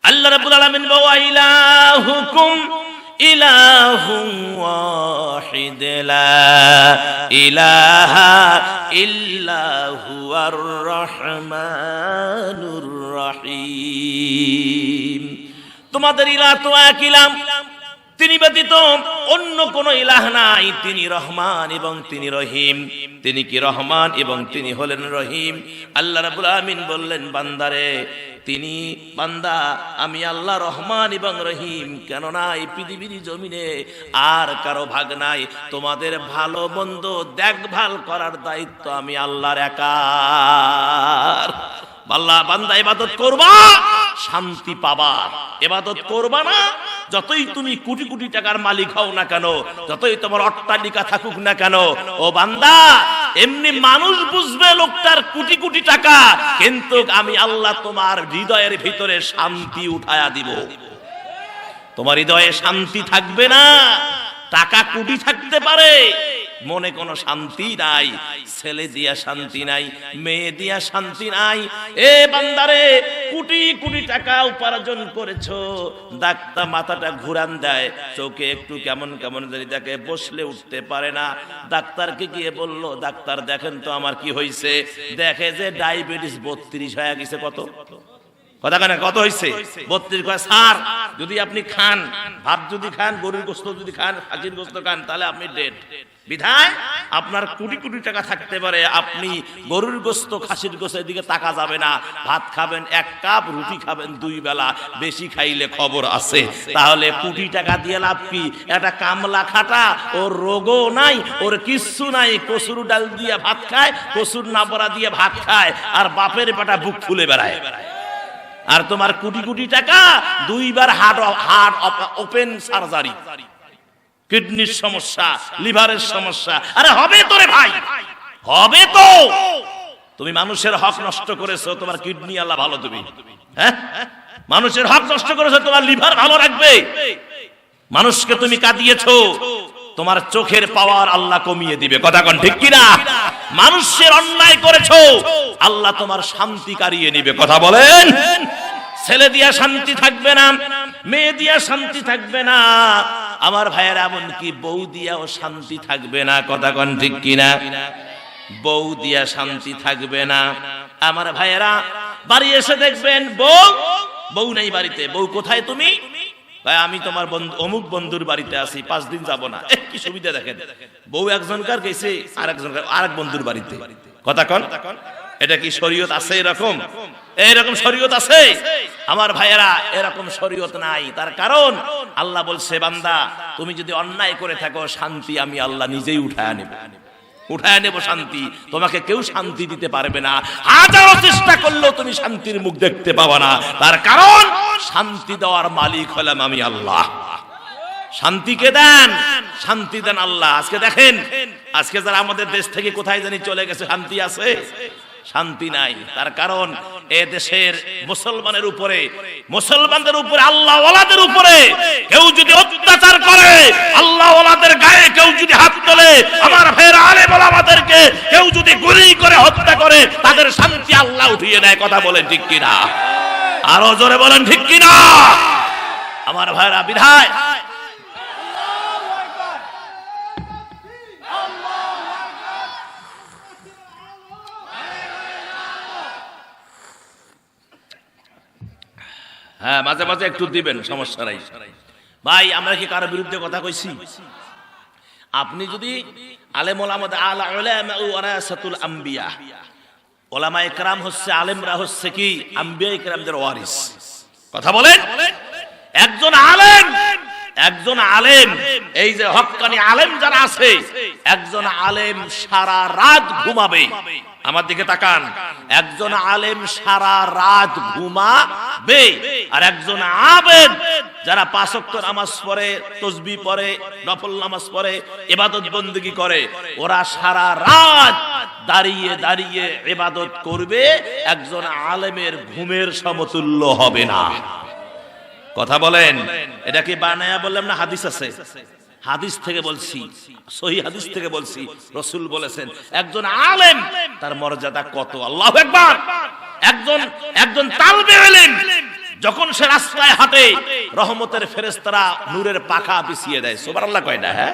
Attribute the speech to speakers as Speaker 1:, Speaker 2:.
Speaker 1: আল্লাহ রাব্বুল আলামিন ওয়া ইলাহুকুম ইলাহুন ওয়াহিদ লা ইলাহা ইল্লা হুয়ার রহমানুর রহিম। তোমাদের ইলাহ তো এক ইলাহ, তিনি ব্যতীত অন্য কোন ইলাহ নাই। তিনি রহমান এবং তিনি রহিম। তিনি কি রহমান এবং তিনি হলেন রহিম। আল্লাহ রাব্বুল আলামিন বললেন, বান্দারে তিনি বান্দা আমি আল্লাহ রহমান এবং রহিম, কেননা এই পৃথিবীর জমিনে আর কারো ভাগ নাই। তোমাদের ভালো মন্দ দেখভাল করার দায়িত্ব আমি আল্লাহর একার। আল্লাহ বান্দা ইবাদত করবা শান্তি পাবা, ইবাদত করবা না যতই তুমি কোটি কোটি টাকার মালিক হও না কেন, যতই তোমার অট্টালিকা থাকুক না কেন, ও বান্দা এমনি মানুষ বুঝবে লোকটার কোটি কোটি টাকা, কিন্তু আমি আল্লাহ তোমার হৃদয়ের ভিতরে শান্তি উঠায়া দিব। তোমার হৃদয়ে শান্তি থাকবে না। টাকা কোটি থাকতে পারে, মনে কোনো শান্তি নাই। ছেলে দিয়া শান্তি নাই, মেয়ে দিয়া শান্তি নাই। এ বান্দারে কোটি কোটি টাকা উপার্জন করেছো, ডাক্তার মাথাটা ঘুরান দেয়, চোখে একটু কেমন কেমন জানি দেখে, বসলে উঠতে পারে না। ডাক্তারকে গিয়ে বলল, ডাক্তার দেখেন তো আমার কি হয়েছে। দেখে যে ডায়াবেটিস 32 হয়ে গেছে। কত কথা কেন কত হয়েছে? 32। কয় স্যার যদি আপনি খান, ভাত যদি খান, গরুর গোশত যদি খান, খাসির গোশত খান, তাহলে আপনি ডেড। বিধায় আপনার কোটি কোটি টাকা থাকতে পারে, আপনি গরুর গোশত খাসির গোশতের দিকে তাকা যাবে না। ভাত খাবেন 1 কাপ, রুটি খাবেন 2 বেলা, বেশি খাইলে খবর আছে। তাহলে কোটি টাকা দিয়ে লাভ কি? একটা কামলা খাটা, ওর রোগও নাই, ওর কিচ্ছু নাই, কসুর ডাল দিয়ে ভাত খায়, কসুর নাবড়া দিয়ে ভাত খায়, আর বাপের বেটা বুক ফুলে বেড়ায়। আর তোমার কোটি কোটি টাকা 2 বার হার্ট ওপেন সার্জারি, কিডনির সমস্যা, লিভারের সমস্যা। আরে হবে তো রে ভাই, হবে তো। তুমি মানুষের হক নষ্ট করেছো, তোমার কিডনি আল্লাহ ভালো দেবে। হ্যাঁ, মানুষের হক নষ্ট করেছো, তোমার লিভার ভালো রাখবে। মানুষকে তুমি কাঁদিয়েছো, তোমার চোখের পাওয়ার আল্লাহ কমিয়ে দিবে। কথা কোন ঠিক কিনা? মানুষের অন্যায় করেছো, আল্লাহ তোমার শান্তি কারিয়ে নিবে। কথা বলেন। ছেলে দিয়া শান্তি থাকবে না, মেয়ে দিয়া শান্তি থাকবে না, আমার ভাইয়েরা এমনকি বউ দিয়াও শান্তি থাকবে না। কথা কোন ঠিক কিনা? বউ দিয়া শান্তি থাকবে না। আমার ভাইয়েরা বাড়ি এসে দেখবেন বউ নেই বাড়িতে। বউ কোথায় তুমি? ভাই আমি তোমার বন্ধু অমুক বন্ধুর বাড়িতে আছি, 5 দিন যাব না। কি সুবিধা দেখেন, বউ একজনকার গেছে আরেক বন্ধুর বাড়িতে। কথা কন, এটা কি শরীয়ত আছে? এরকম শরীয়ত আছে? আমার ভাইয়েরা এরকম শরীয়ত নাই। তার কারণ আল্লাহ বলছে, বান্দা তুমি যদি অন্যায় করে থাকো, শান্তি আমি আল্লাহ নিজেই উঠায় নেব শান্তি। তোমাকে কেউ শান্তি দিতে পারবে না, হাজারো চেষ্টা করলেও তুমি শান্তির মুখ দেখতে পাবা না। তার কারণ শান্তি দেওয়ার মালিক হলাম আমি আল্লাহ। শান্তিকে দেন, শান্তি দেন আল্লাহ। আজকে দেখেন, আজকে যারা আমাদের দেশ থেকে কোথায় জানি চলে গেছে, শান্তি আছে? শান্তি নাই। তার কারণ এ দেশের মুসলমানদের উপরে, আল্লাহ ওয়ালাদের উপরে কেউ যদি অত্যাচার করে, আল্লাহ ওয়ালাদের গায়ে কেউ যদি হাত তোলে, আমার ভাইয়েরা আলেম ওলামাদেরকে কেউ যদি গুলি করে হত্যা করে, তাদের শান্তি আল্লাহ উঠিয়ে নেয়। কথা বলেন ঠিক কিনা? আরো জোরে বলেন ঠিক কিনা? আমার ভাইয়েরা বিধায় হ্যাঁ, মাঝে মাঝে একটু দিবেন, সমস্যা নাই ভাই। আমরা কি কারো বিরুদ্ধে কথা কইছি? আপনি যদি আলেম ওলামাদের আল-উলামা ওয়ারাসাতুল আম্বিয়া, ওলামায়ে কেরাম হচ্ছে, আলেমরা হচ্ছে কি আম্বিয়ায়ে কেরামদের ওয়ারিস। কথা বলেন। একজন আলেম, এই যে হক্কানি আলেম যারা আছে, একজন আলেম সারা রাত ঘুমাবে। আমার দিকে তাকান, একজন আলেম সারা রাত ঘুমাবে, আর একজন আবেদ যারা 5 ওয়াক্ত নামাজ পড়ে, তাসবিহ পড়ে, নফল নামাজ পড়ে, ইবাদত বندگی করে, ওরা সারা রাত দাঁড়িয়ে দাঁড়িয়ে ইবাদত করবে। একজন আলেমের ঘুমের সমতুল্য হবে না। কথা বলেন। এটা কি বানায়া বললাম না? হাদিস আছে, হাদিস থেকে বলছি, সহি হাদিস থেকে বলছি। রাসূল বলেছেন একজন আলেম তার মর্যাদা কত। আল্লাহু আকবার। একজন তালবে ইলম যখন সে রাস্তায় হাঁটে রহমতের ফেরেশতারা নূরের পাখা বিছিয়ে দেয়। সুবহানাল্লাহ কয় না? হ্যাঁ,